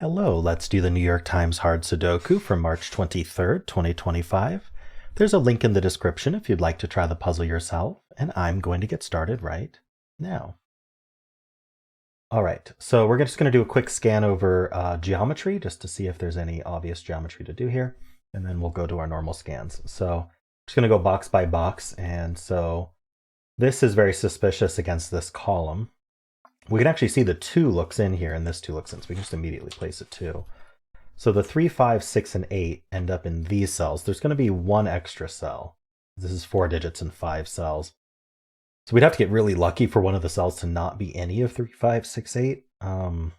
Hello, let's do the New York Times Hard Sudoku for March 23rd, 2025. There's a link in the description if you'd like to try the puzzle yourself, and I'm going to get started right now. All right, so we're just going to do a quick scan over geometry just to see if there's any obvious geometry to do here, and then we'll go to our normal scans. So I'm just going to go box by box, and so this is very suspicious against this column. We can actually see the 2 looks in here, and this 2 looks in, so we can just immediately place a 2. So the 3, 5, 6, and 8 end up in these cells. There's going to be one extra cell. This is 4 digits and 5 cells. So we'd have to get really lucky for one of the cells to not be any of 3, 5, 6, 8. And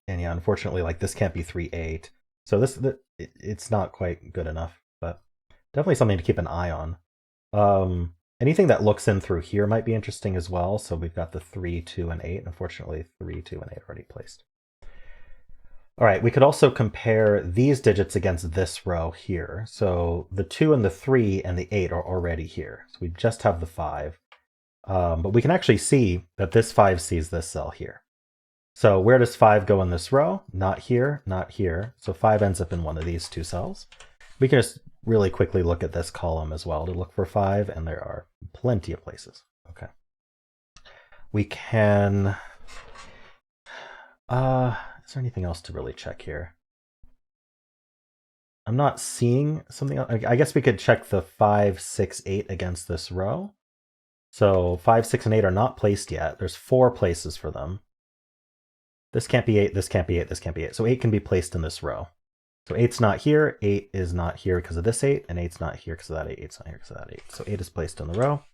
yeah, unfortunately, like this can't be 3, 8. So it's not quite good enough, but definitely something to keep an eye on. Anything that looks in through here might be interesting as well. So we've got the 3, 2, and 8. Unfortunately, 3, 2, and 8 already placed. All right, we could also compare these digits against this row here. So the 2 and the 3 and the 8 are already here. So we just have the 5. But we can actually see that this 5 sees this cell here. So where does 5 go in this row? Not here, not here. So 5 ends up in one of these 2 cells. We can just really quickly look at this column as well to look for 5, and there are plenty of places. Okay. We can... is there anything else to really check here? I'm not seeing something else. I guess we could check the 5, 6, 8 against this row. So 5, 6, and 8 are not placed yet. There's 4 places for them. This can't be 8, this can't be 8, this can't be 8. So 8 can be placed in this row. So 8's not here, 8 is not here because of this 8, and 8's not here because of that 8, 8's not here because of that 8. So 8 is placed in the row.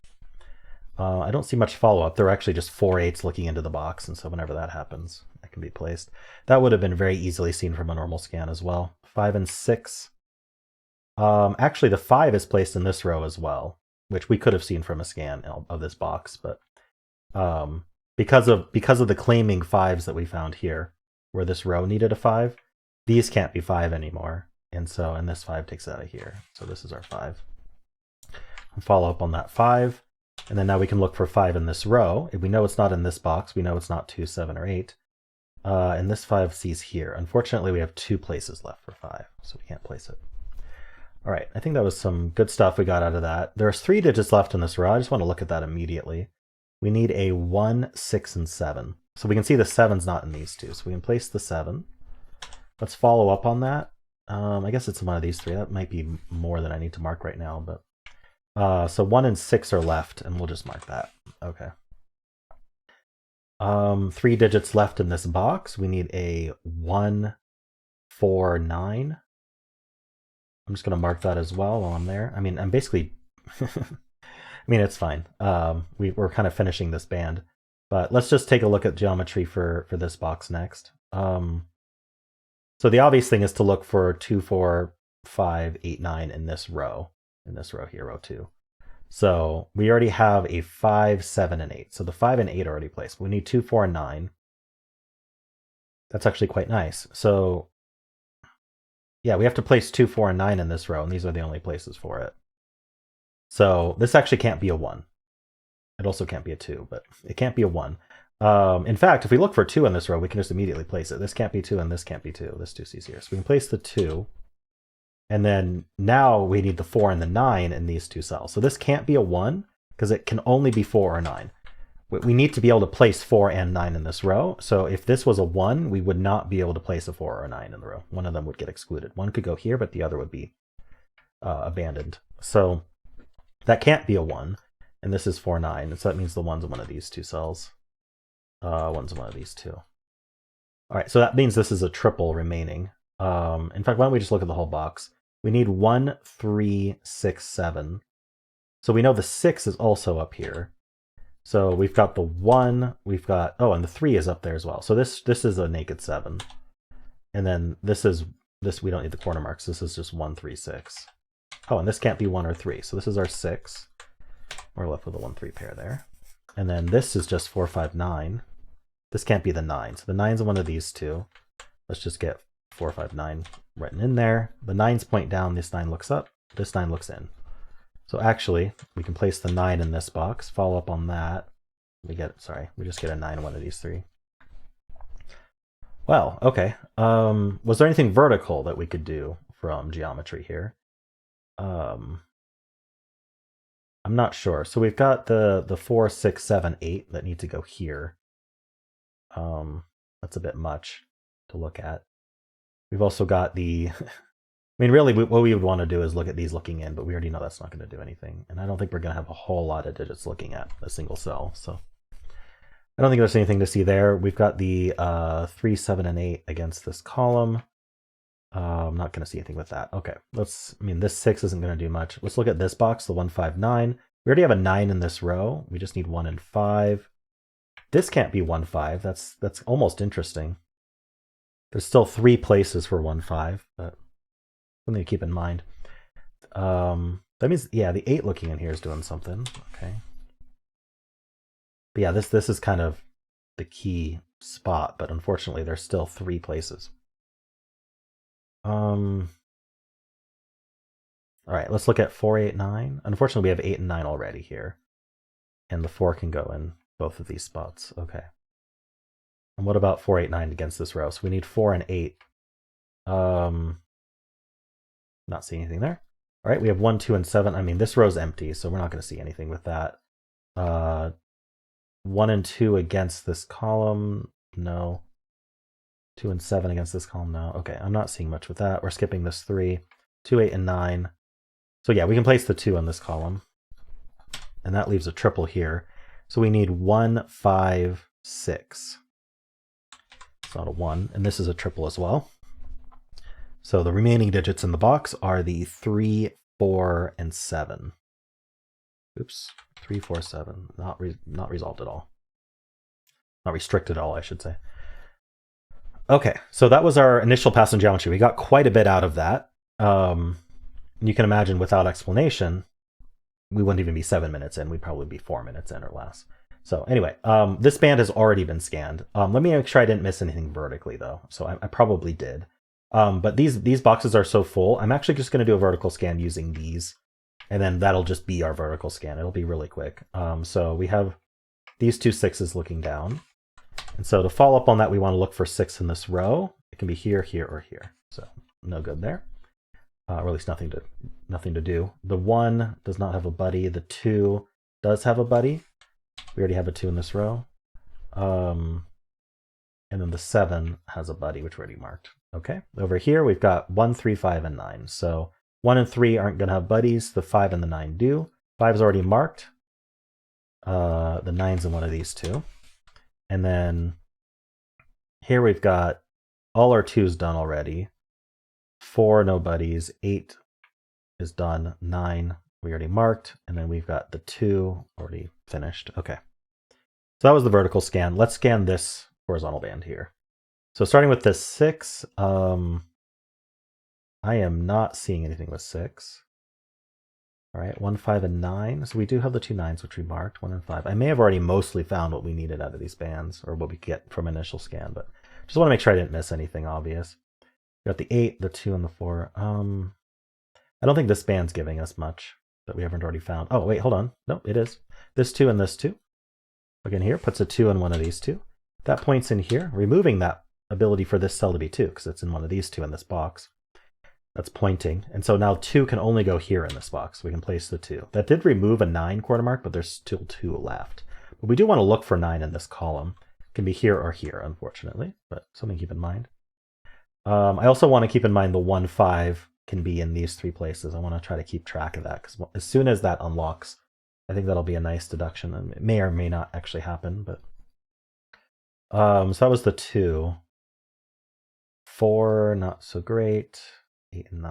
I don't see much follow-up. There are actually just 4 8s looking into the box, and so whenever that happens, that can be placed. That would have been very easily seen from a normal scan as well. 5 and 6. Actually, the 5 is placed in this row as well, which we could have seen from a scan of this box, but because of the claiming 5s that we found here, where this row needed a 5, these can't be 5 anymore, and this 5 takes it out of here. So this is our 5. I'll follow up on that 5. And then now we can look for 5 in this row. If we know it's not in this box, we know it's not 2, 7, or 8. And this 5 sees here. Unfortunately, we have 2 places left for 5, so we can't place it. All right, I think that was some good stuff we got out of that. There's 3 digits left in this row. I just want to look at that immediately. We need a 1, 6, and 7. So we can see the 7's not in these 2, so we can place the 7. Let's follow up on that. I guess it's one of these 3. That might be more than I need to mark right now, but... so 1 and 6 are left, and we'll just mark that. Okay. 3 digits left in this box. We need a 1, 4, 9. I'm just going to mark that as well while I'm there. I mean, I'm basically... I mean, it's fine. We're kind of finishing this band. But let's just take a look at geometry for this box next. So the obvious thing is to look for 2, 4, 5, 8, 9 in this row. In this row here, row 2. So we already have a 5, 7, and 8. So the 5 and 8 are already placed. We need 2, 4, and 9. That's actually quite nice. So yeah, we have to place 2, 4, and 9 in this row, and these are the only places for it. So this actually can't be a 1. It also can't be a 2, but it can't be a 1. In fact, if we look for 2 in this row, we can just immediately place it. This can't be 2, and this can't be 2. This 2 sees here. So we can place the 2. And then now we need the 4 and the 9 in these 2 cells. So this can't be a 1 because it can only be 4 or 9. We need to be able to place 4 and 9 in this row. So if this was a 1, we would not be able to place a 4 or a 9 in the row. One of them would get excluded. One could go here, but the other would be abandoned. So that can't be a 1. And this is 4, 9. And so that means the 1's in one of these 2 cells. 1's in one of these 2. All right, so that means this is a triple remaining. In fact, why don't we just look at the whole box? We need 1, 3, 6, 7. So we know the 6 is also up here. So we've got the 1, we've got... Oh, and the 3 is up there as well. So this is a naked 7. And then this we don't need the corner marks. This is just 1, 3, 6. Oh, and this can't be 1 or 3. So this is our 6. We're left with a 1, 3 pair there. And then this is just 4, 5, 9. This can't be the 9. So the 9's in one of these 2. Let's just get 4, 5, 9 written in there. The 9's point down, this 9 looks up, this 9 looks in. So actually, we can place the 9 in this box, follow up on that. We just get a 9 in one of these 3. Well, okay. Was there anything vertical that we could do from geometry here? Um, I'm not sure. So we've got the 4, 6, 7, 8 that need to go here. That's a bit much to look at. We've also got the. I mean, really, what we would want to do is look at these looking in, but we already know that's not going to do anything. And I don't think we're going to have a whole lot of digits looking at a single cell. So I don't think there's anything to see there. We've got the 3, 7, and 8 against this column. I'm not going to see anything with that. Okay, I mean, this 6 isn't going to do much. Let's look at this box, the 1, 5, 9. We already have a 9 in this row. We just need 1 and 5. This can't be 1, 5. That's almost interesting. There's still 3 places for 1, 5, but something to keep in mind. That means, yeah, the 8 looking in here is doing something. Okay. But yeah, this is kind of the key spot, but unfortunately there's still 3 places. All right, let's look at 4, 8, 9. Unfortunately, we have 8 and 9 already here. And the 4 can go in both of these spots. Okay. And what about 4, 8, 9 against this row? So we need 4 and 8. Not seeing anything there. All right, we have 1, 2, and 7. I mean, this row's empty, so we're not going to see anything with that. 1 and 2 against this column. No. 2 and 7 against this column. No. Okay, I'm not seeing much with that. We're skipping this 3. 2, 8, and 9. So yeah, we can place the 2 on this column. And that leaves a triple here. So we need 1, 5, 6. It's not a 1. And this is a triple as well. So the remaining digits in the box are the 3, 4, and 7. Oops. 3, 4, 7. Not resolved at all. Not restricted at all, I should say. Okay, so that was our initial pass in geometry. We got quite a bit out of that. You can imagine without explanation, we wouldn't even be 7 minutes in. We'd probably be 4 minutes in or less. So anyway, this band has already been scanned. Let me make sure I didn't miss anything vertically, though. So I probably did. But these boxes are so full, I'm actually just going to do a vertical scan using these. And then that'll just be our vertical scan. It'll be really quick. So we have these 2 6s looking down. And so to follow up on that, we want to look for 6 in this row. It can be here, here, or here. So no good there. Or at least nothing to do. The 1 does not have a buddy. The 2 does have a buddy. We already have a 2 in this row. And then the 7 has a buddy, which we already marked. Okay. Over here, we've got 1, 3, 5, and 9. So 1 and 3 aren't going to have buddies. The 5 and the 9 do. 5 is already marked. The 9's in one of these two. And then here we've got all our 2's done already. 4, no buddies. 8 is done. 9, we already marked. And then we've got the 2 already finished. Okay. So that was the vertical scan. Let's scan this horizontal band here. So starting with this 6, I am not seeing anything with 6. All right, 1, 5, and 9. So we do have the 2 9s, which we marked, 1 and 5. I may have already mostly found what we needed out of these bands, or what we get from initial scan, but just want to make sure I didn't miss anything obvious. We got the 8, the 2, and the 4. I don't think this band's giving us much that we haven't already found. Oh, wait, hold on. No, it is. This 2 and this 2. Again, here, puts a 2 in one of these 2. That points in here, removing that ability for this cell to be 2, because it's in one of these 2 in this box. That's pointing. And so now 2 can only go here in this box. We can place the 2. That did remove a 9 quarter mark, but there's still 2 left. But we do want to look for 9 in this column. It can be here or here, unfortunately, but something to keep in mind. I also want to keep in mind the 1, 5 can be in these 3 places. I want to try to keep track of that, because as soon as that unlocks, I think that'll be a nice deduction, and it may or may not actually happen. But so that was the 2. 4, not so great. 8 and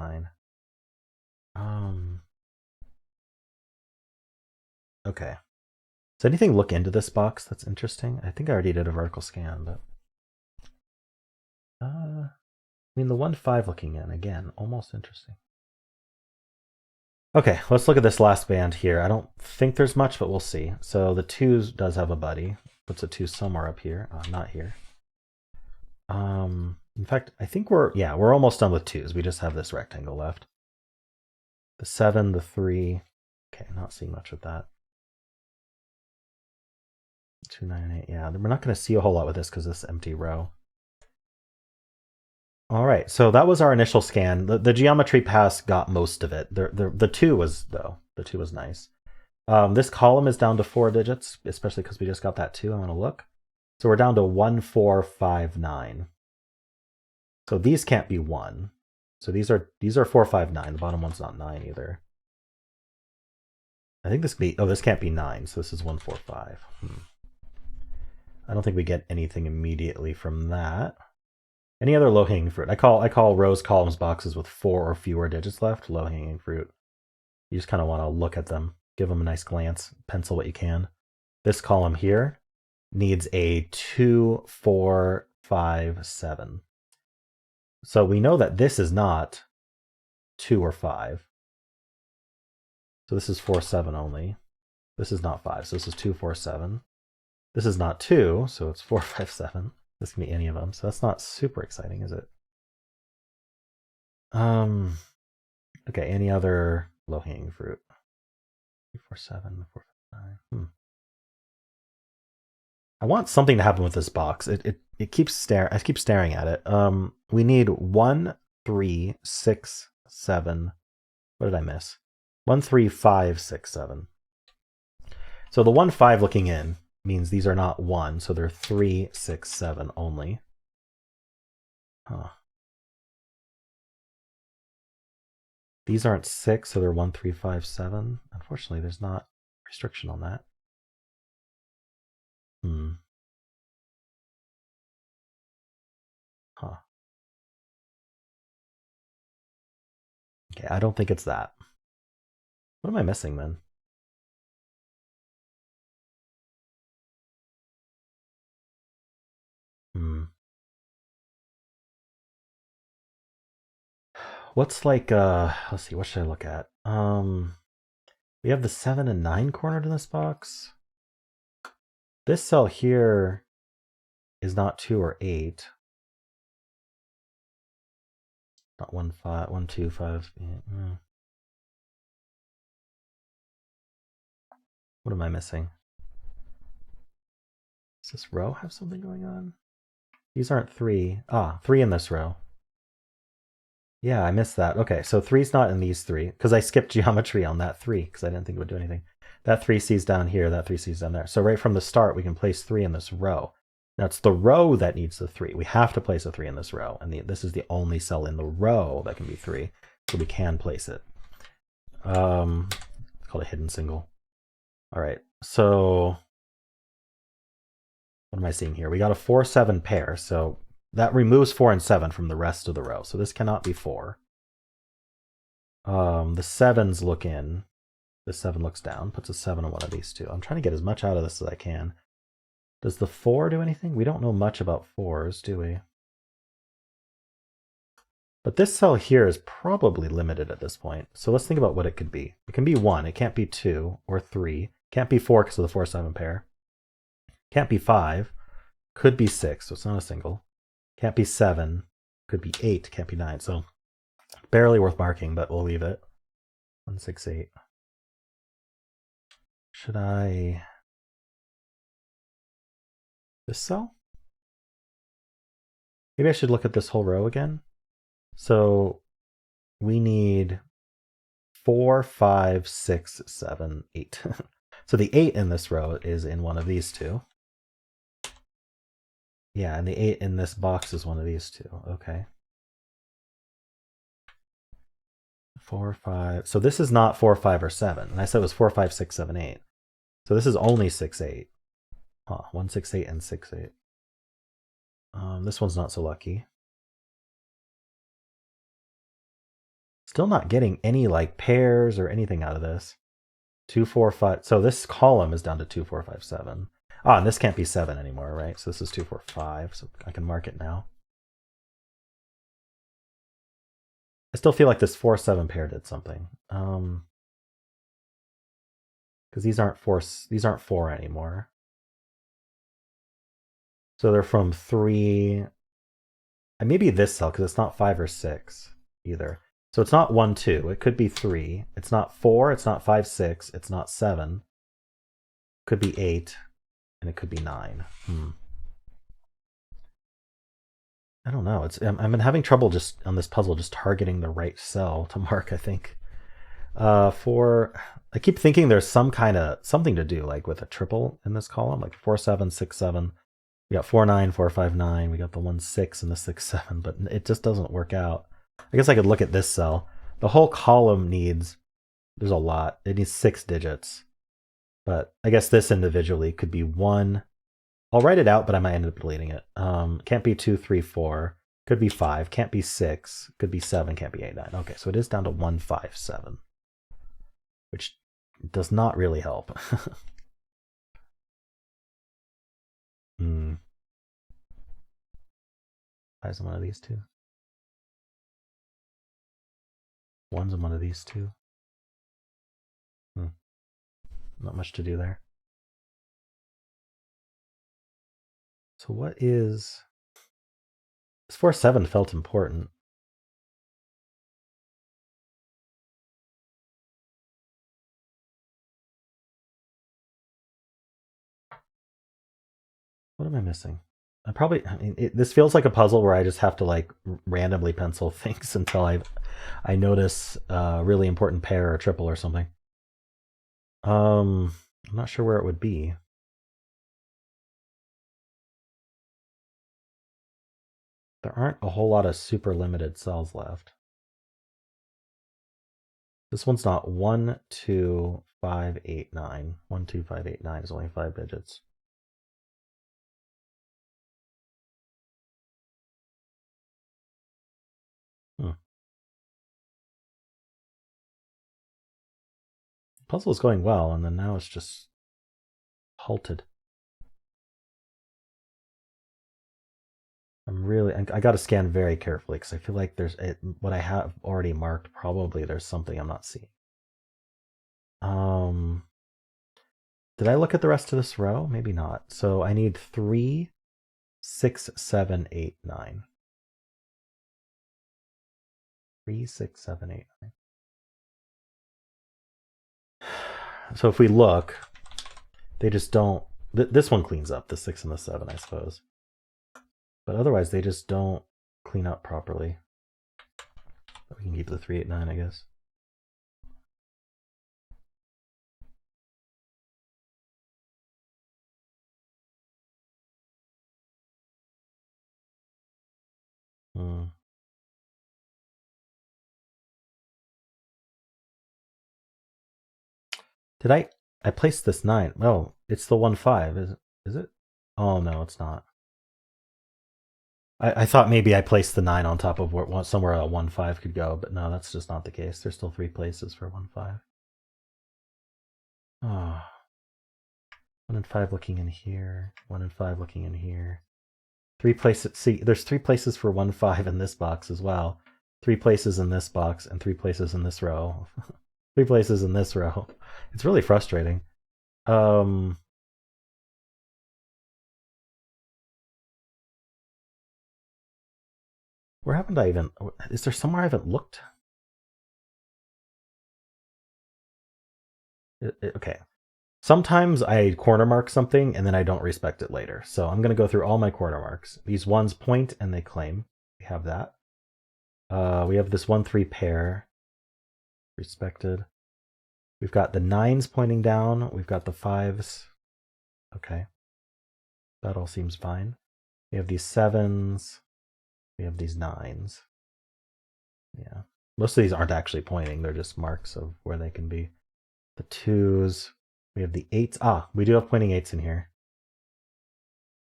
9. Okay. Does anything look into this box that's interesting? I think I already did a vertical scan, but I mean the 1, 5 looking in again, almost interesting. Okay, let's look at this last band here. I don't think there's much, but we'll see. So the 2 does have a buddy. Puts a 2 somewhere up here, not here. In fact, I think we're almost done with 2's. We just have this rectangle left. The 7, the 3. Okay, not seeing much with that. 2, 9, 8. Yeah, we're not going to see a whole lot with this because this empty row. All right, so that was our initial scan. The geometry pass got most of it. The two was though. The two was nice. This column is down to 4 digits, especially because we just got that 2. I want to look. So we're down to 1459. So these can't be 1. So these are 459. The bottom one's not 9 either. I think this could be, oh, this can't be 9. So this is 145. I don't think we get anything immediately from that. Any other low-hanging fruit? I call rows, columns, boxes with 4 or fewer digits left low-hanging fruit. You just kind of want to look at them, give them a nice glance, pencil what you can. This column here needs a 2, 4, 5, 7. So we know that this is not 2 or 5. So this is 4, 7 only. This is not 5, so this is 2, 4, 7. This is not 2, so it's 4, 5, 7. This can be any of them, so that's not super exciting, is it? Okay, any other low-hanging fruit? 3, 4, 7, 4, 5, 9. I want something to happen with this box. It keeps staring. I keep staring at it. We need 1, 3, 6, 7. What did I miss? 1, 3, 5, 6, 7. So the 1, 5 looking in means these are not 1, so they're 3, 6, 7 only. Huh. These aren't 6, so they're 1, 3, 5, 7. Unfortunately, there's not restriction on that. Huh. Okay, I don't think it's that. What am I missing then? What's like, let's see, what should I look at? We have the 7 and 9 cornered in this box. This cell here is not 2 or 8. Not 1, 5, 1, 2, 5. What am I missing? Does this row have something going on? These aren't 3. 3 in this row. Yeah, I missed that. Okay, so 3's not in these 3, because I skipped geometry on that 3, because I didn't think it would do anything. That 3C's down here, that 3C's down there. So right from the start, we can place 3 in this row. Now it's the row that needs the 3. We have to place a 3 in this row, and this is the only cell in the row that can be 3, so we can place it. It's called a hidden single. All right, so what am I seeing here? We got a 4, 7 pair, so that removes 4 and 7 from the rest of the row, so this cannot be 4. The 7s look in. The 7 looks down, puts a 7 on one of these two. I'm trying to get as much out of this as I can. Does the 4 do anything? We don't know much about 4s, do we? But this cell here is probably limited at this point. So let's think about what it could be. It can be 1. It can't be 2 or 3. It can't be 4 because of the 4, 7 pair. Can't be 5. Could be 6, so it's not a single. Can't be 7. Could be 8. Can't be 9. So barely worth marking, but we'll leave it. 1, 6, 8. Should I... this cell? Maybe I should look at this whole row again. So we need 4, 5, 6, 7, 8. So the 8 in this row is in one of these two. Yeah, and the 8 in this box is one of these two. Okay. 4, 5. So this is not 4, 5, or 7. And I said it was 4, 5, 6, 7, 8. So this is only 6, 8. 1, 6, 8, and 6, 8. This one's not so lucky. Still not getting any like pairs or anything out of this. 2, 4, 5. So this column is down to 2, 4, 5, 7. And this can't be 7 anymore, right? So this is 2, 4, 5. So I can mark it now. I still feel like this 4, 7 pair did something. Because these aren't 4 anymore. So they're from 3. And maybe this cell, because it's not 5 or 6 either. So it's not 1, 2. It could be 3. It's not 4. It's not 5, 6. It's not 7. Could be 8. And it could be 9. I don't know. I've been having trouble just on this puzzle just targeting the right cell to mark, I think. For I keep thinking there's some kind of something to do like with a triple in this column, like 4 7 6 7. We got 4 9 4 5 9. We got the 1 6 and the 6 7, but it just doesn't work out. I guess I could look at this cell. The whole column needs there's a lot. It needs 6 digits, but I guess this individually could be one. I'll write it out, but I might end up deleting it. Can't be 2 3 4. Could be 5. Can't be 6. Could be 7. Can't be 8 9. Okay, so it is down to 1 5 7, which does not really help. Hmm. Five's in one of these two. One's in one of these two. Not much to do there. So what is this 4 7 felt important. What am I missing? I mean, this feels like a puzzle where I just have to like randomly pencil things until I notice a really important pair or triple or something. I'm not sure where it would be. There aren't a whole lot of super limited cells left. This one's not 1 2 5 8 9. 1 2 5 8 9 is only 5 digits. Puzzle is going well, and then now it's just halted. I got to scan very carefully because I feel like what I have already marked. Probably there's something I'm not seeing. Did I look at the rest of this row? Maybe not. So I need 3 6 7 8 9. 3 6 7 8 9. So if we look, they just don't. This one cleans up the 6 and the 7, I suppose. But otherwise, they just don't clean up properly. We can keep the 3 8 9, I guess. Did I placed this 9. Oh, it's the 1 5. Is it? Oh no, it's not. I thought maybe I placed the 9 on top of somewhere a 1 5 could go, but no, that's just not the case. There's still 3 places for 1 5. Oh. 1 and 5 looking in here. 1 and 5 looking in here. 3 places. See, there's 3 places for 1 5 in this box as well. 3 places in this box and 3 places in this row. 3 places in this row. It's really frustrating. Where haven't I even? Is there somewhere I haven't looked? Okay. Sometimes I corner mark something and then I don't respect it later. So I'm going to go through all my corner marks. These ones point and they claim. We have that. We have this 1 3 pair. Respected. We've got the 9s pointing down. We've got the 5s. Okay. That all seems fine. We have these 7s. We have these 9s. Yeah. Most of these aren't actually pointing. They're just marks of where they can be. The 2s. We have the 8s. Ah, we do have pointing 8s in here.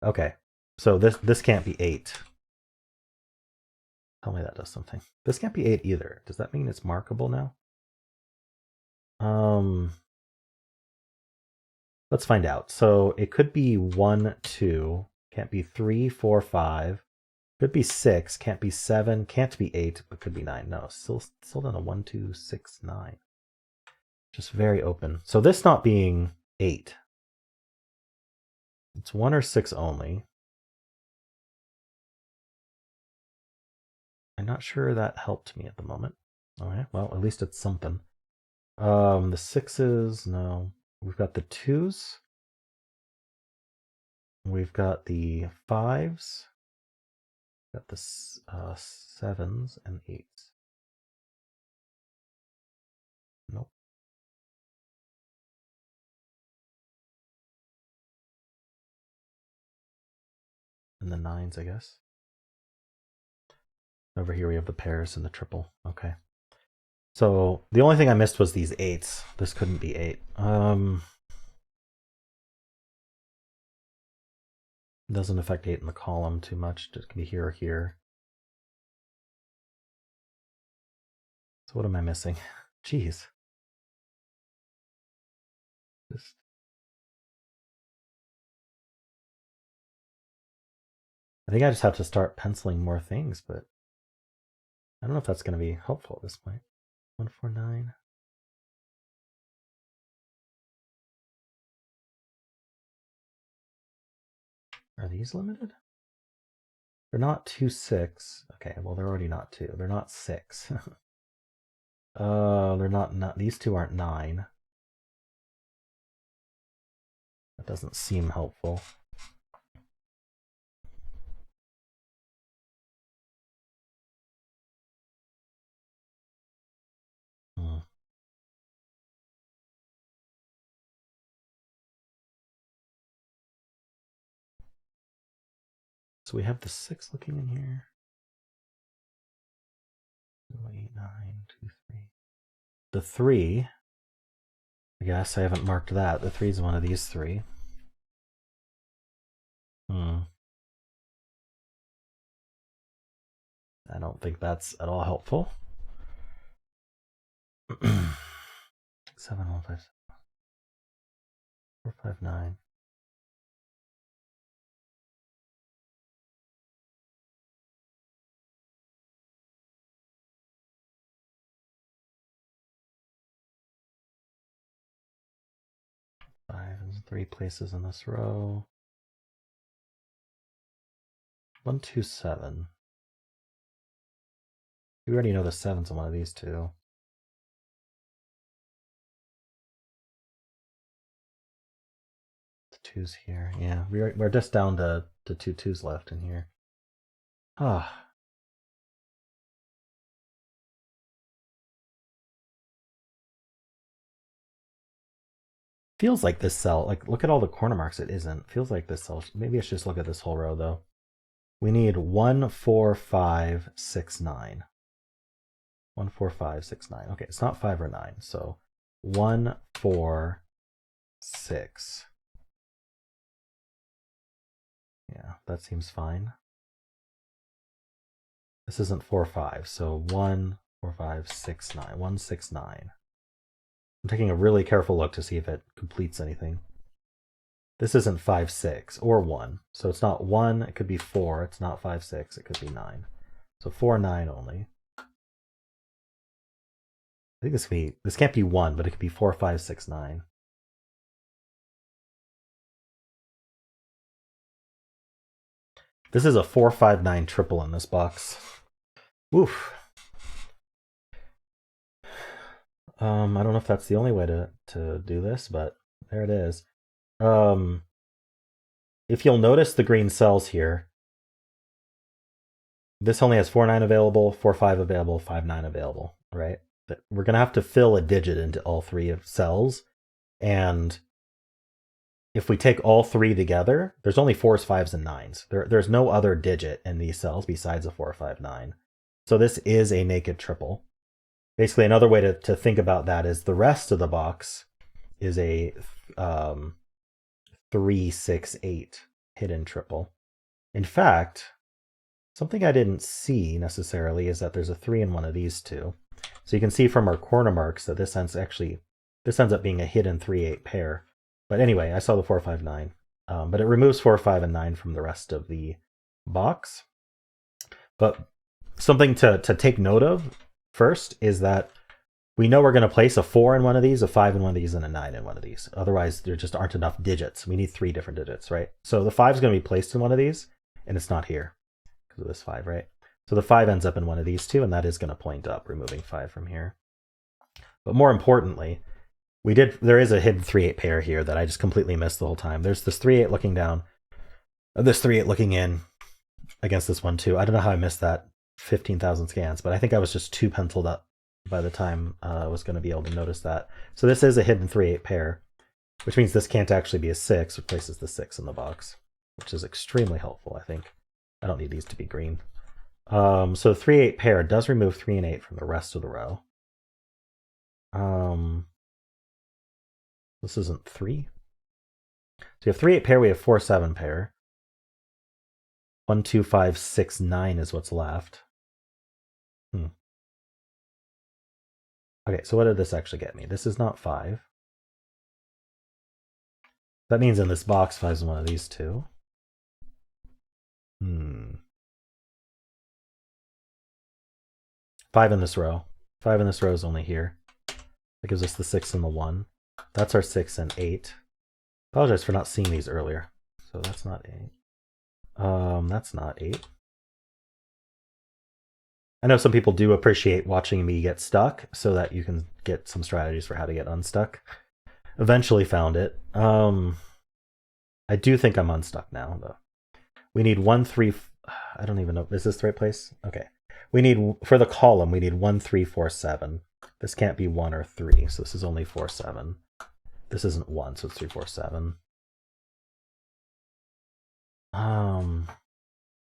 Okay. So this can't be 8. Tell me that does something. This can't be 8 either. Does that mean it's markable now? Let's find out. So it could be 1 2. Can't be 3 4 5. Could be 6. Can't be 7. Can't be 8. But could be 9. No, still down to 1 2 6 9. Just very open. So this not being 8. It's 1 or 6 only. I'm not sure that helped me at the moment. Okay, well, at least it's something. The 6s, no. We've got the 2s. We've got the 5s. Got the 7s and 8s. Nope. And the 9s, I guess. Over here we have the pairs and the triple. Okay. So the only thing I missed was these 8s. This couldn't be 8. Doesn't affect 8 in the column too much. It can be here or here. So what am I missing? Jeez. I think I just have to start penciling more things, but I don't know if that's going to be helpful at this point. 149. Are these limited? They're not 2, 6. Okay, well they're already not 2. They're not 6. They're not. These two aren't 9. That doesn't seem helpful. So we have the 6 looking in here. 2, 8, 9, 2, 3. The 3, I guess I haven't marked that. The 3 is one of these 3. I don't think that's at all helpful. 7, 1, 5, 4, 5, 9. Five and 3 places in this row. 1, 2, 7. We already know the 7's in one of these two. The 2's here. Yeah, we're just down to 2 2's left in here. Ah. Feels like this cell, like look at all the corner marks it isn't. Feels like this cell, maybe I should just look at this whole row though. We need 1, 4, 5, 6, 9. 1, 4, 5, 6, 9. Okay, it's not 5 or 9. So 1, 4, 6. Yeah, that seems fine. This isn't 4, 5. So 1, 4, 5, 6, 9. 1, 6, 9. I'm taking a really careful look to see if it completes anything. This isn't 5, 6 or 1. So it's not 1. It could be 4. It's not 5, 6. It could be 9. So 4, 9 only. I think this can't be 1, but it could be 4, 5, 6, 9. This is a 4, 5, 9 triple in this box. Oof. I don't know if that's the only way to do this, but there it is. If you'll notice the green cells here, this only has 4, 9 available, 4, 5 available, 5, 9 available, right? But we're going to have to fill a digit into all 3 of cells. And if we take all 3 together, there's only 4s, 5s, and 9s. There's no other digit in these cells besides a 4, 5, 9. So this is a naked triple. Basically, another way to think about that is the rest of the box is a 3, 6, 8 hidden triple. In fact, something I didn't see necessarily is that there's a 3 in one of these two. So you can see from our corner marks that this ends up being a hidden 3, 8 pair. But anyway, I saw the 4, 5, 9. But it removes 4, 5, and 9 from the rest of the box. But something to take note of first is that we know we're going to place a 4 in one of these, a 5 in one of these, and a 9 in one of these. Otherwise, there just aren't enough digits. We need 3 different digits, right? So the 5 is going to be placed in one of these, and it's not here because of this 5, right? So the 5 ends up in one of these two, and that is going to point up, removing 5 from here. But more importantly, there is a hidden 3, 8 pair here that I just completely missed the whole time. There's this 3, 8 looking down, this 3, 8 looking in, against this one too. I don't know how I missed that 15,000 scans, but I think I was just too penciled up by the time I was going to be able to notice that. So this is a hidden 3-8 pair, which means this can't actually be a 6, replaces the 6 in the box, which is extremely helpful, I think. I don't need these to be green. So the 3-8 pair does remove 3 and 8 from the rest of the row. This isn't 3. So you have 3-8 pair, we have 4-7 pair. 1, 2, 5, 6, 9 is what's left. Okay, so what did this actually get me? This is not 5. That means in this box 5 is one of these two. 5 in this row. 5 in this row is only here. That gives us the 6 and the 1. That's our 6 and 8. Apologize for not seeing these earlier. So that's not 8. That's not 8. I know some people do appreciate watching me get stuck so that you can get some strategies for how to get unstuck. Eventually found it. I do think I'm unstuck now, though. We need 1, 3. I don't even know. Is this the right place? Okay. We need, for the column, we need 1, 3, 4, 7. This can't be 1 or 3, so this is only 4, 7. This isn't 1, so it's 3, 4, 7.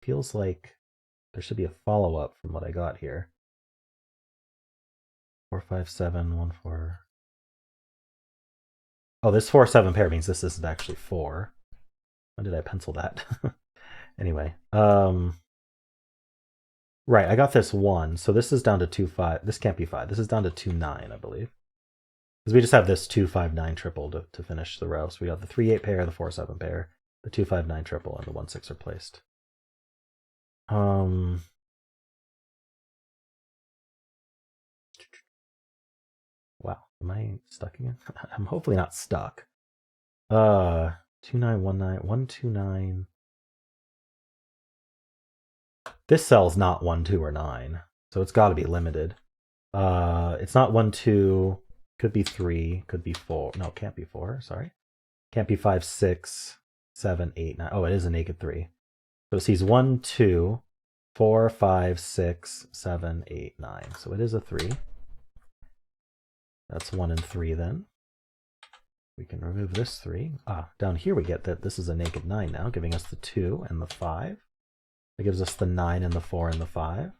Feels like there should be a follow-up from what I got here. 4, 5, 7, 1, 4. Oh, this 4, 7 pair means this isn't actually 4. When did I pencil that? Anyway, right, I got this 1, so this is down to 2, 5. This can't be 5. This is down to 2, 9, I believe. Because we just have this 2, 5, 9 triple to finish the row. So we got the 3, 8 pair, the 4, 7 pair, the 2, 5, 9 triple, and the 1, 6 are placed. Wow, am I stuck again? I'm hopefully not stuck. 2, 9, 1, 9, 1, 2, 9. This cell's not 1, 2, or 9, so it's got to be limited. It's not 1, 2, could be 3, could be 4. No, can't be 4, sorry. Can't be 5, 6, 7, 8, 9. Oh, it is a naked 3. So it sees 1, 2, 4, 5, 6, 7, 8, 9. So it is a 3. That's 1 and 3 then. We can remove this 3. Down here we get that this is a naked 9 now, giving us the 2 and the 5. That gives us the 9 and the 4 and the 5.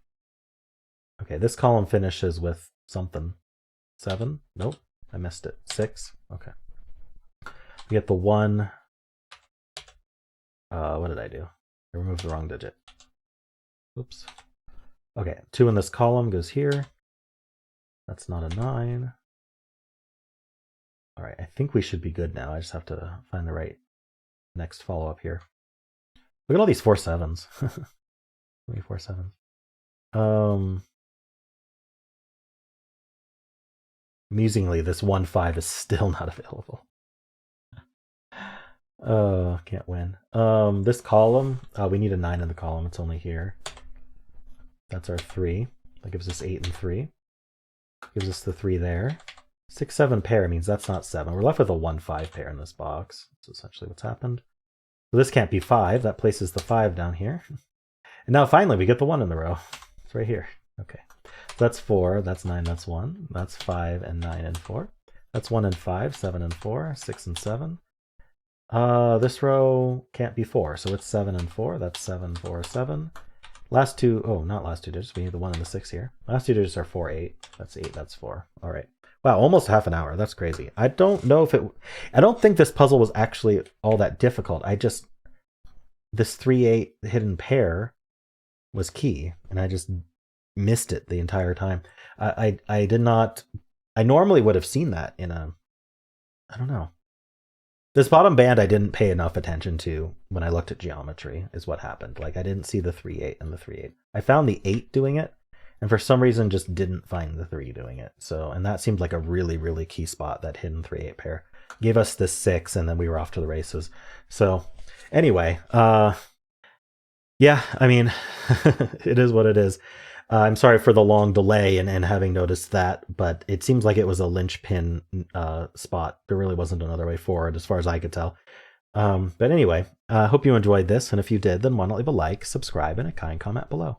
Okay, this column finishes with something. 7? Nope, I missed it. 6? Okay. We get the 1. What did I do? I removed the wrong digit. Oops. Okay, 2 in this column goes here. That's not a 9. All right, I think we should be good now. I just have to find the right next follow-up here. Look at all these 4 7s. 3, 4 7s. Amusingly, this 1, 5 is still not available. Can't win. This column, we need a 9 in the column. It's only here. That's our 3. That gives us 8 and 3. Gives us the 3 there. 6, 7 pair means that's not 7. We're left with a 1, 5 pair in this box. That's essentially what's happened. So this can't be 5. That places the 5 down here. And now finally we get the 1 in the row. It's right here. Okay. So that's 4. That's 9. That's 1. That's 5 and 9 and 4. That's 1 and 5. 7 and 4. 6 and 7. This row can't be 4. So it's 7 and 4. That's 7, 4, 7. Last two, not last two digits. We need the 1 and the 6 here. Last two digits are 4, 8. That's 8. That's 4. All right. Wow, almost half an hour. That's crazy. I don't know if I don't think this puzzle was actually all that difficult. This 3, 8 hidden pair was key, and I just missed it the entire time. I did not. I normally would have seen that in a. I don't know. This bottom band I didn't pay enough attention to when I looked at geometry. Is what happened. Like I didn't see the 3, 8 and the 3, 8. I found the 8 doing it, and for some reason just didn't find the 3 doing it. So, and that seemed like a really, really key spot. That hidden 3, 8 pair gave us the 6, and then we were off to the races. So, anyway, yeah, I mean, it is what it is. I'm sorry for the long delay and having noticed that, but it seems like it was a linchpin spot. There really wasn't another way forward as far as I could tell. But anyway, I hope you enjoyed this, and if you did, then why not leave a like, subscribe, and a kind comment below.